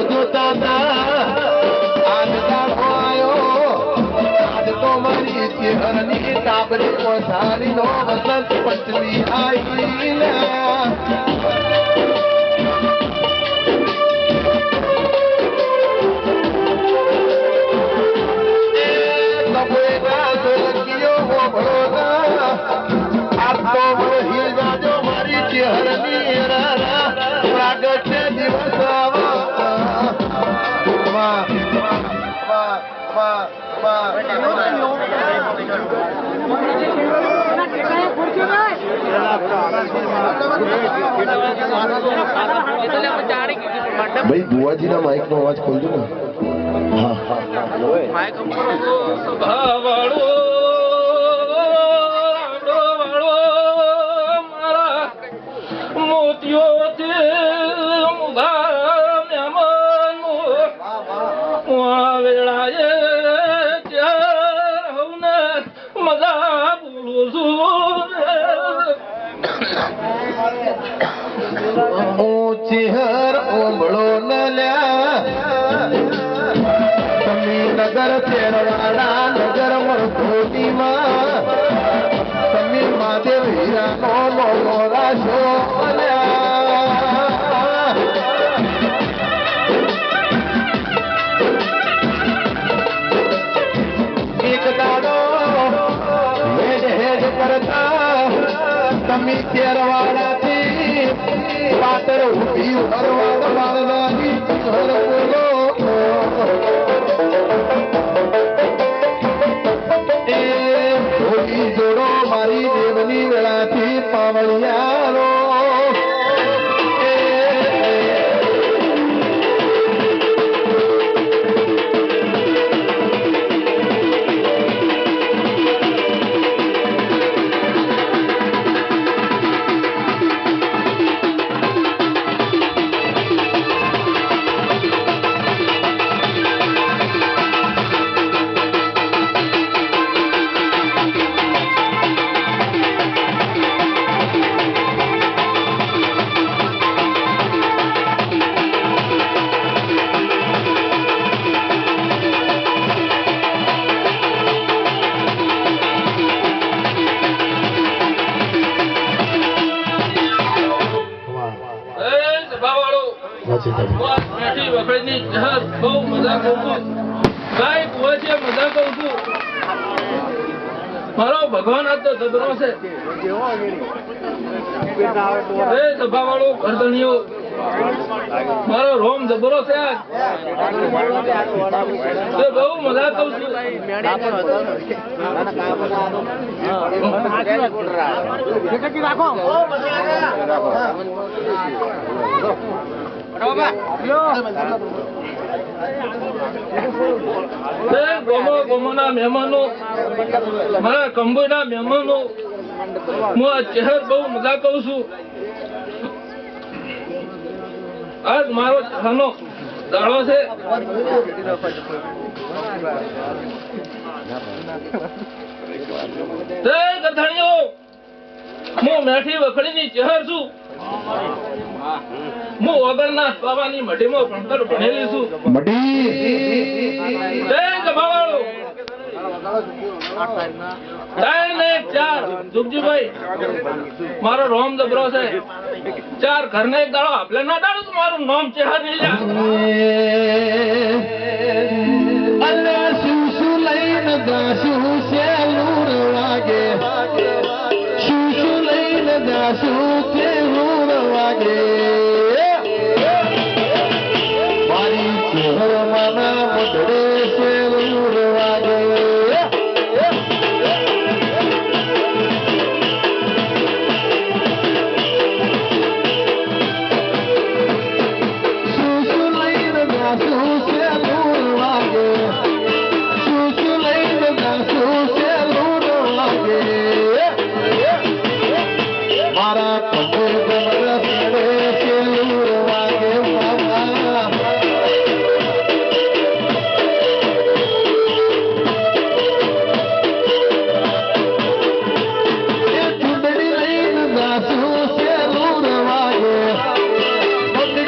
જોતા હતા આજ દાડો આયો આજ તો મારી ચહેરની કાબરી પથારી નો વસંત પંચમી આવી ભાઈ બુઆજીના માઇક નો અવાજ ખોલજો ને. હા ચેહર ઓમળો ન લ્યા સમી નગર તેરવાડા નગર મરધોટીમાં સમી મહાદેવ હીરાનો મોરા શો એક દાડો હેડ હેડ કરતા સમી તેરવાડાથી પાતર ઉભી હરવાડ વાળવાની ઘર બોલો એ ભોગી જોડો મારી દેવની વેળાથી પાવળિયારો મારો ભગવાન આ તો જબરો છે. સભા વાળો ગરદણીઓ મારો રોમ જબરો છે. બહુ મજા કરું છું. ગોમોના મહેમાનો મારા કંબોના મહેમાનો હું આ ચહેર બહુ મજા કરું છું. આજ મારો ખાનો દાડો છે. હું મેઠી વખડીની ચહેર છું. હું વગરના બાબાની મઢીમાં ભણતર ભણેલી છું. મારો રોમ જબરો છે. 4 ઘરને એક દાડો આપલે ના દાડો તો મારું નામ ચહેર નહીં લઈને દાસુ સેલુર વાગે શું લઈને દાસુ સેલુર વાગે મારી ચહેર માના મોઢડે સેલુર વાગે શું લઈને દાસુ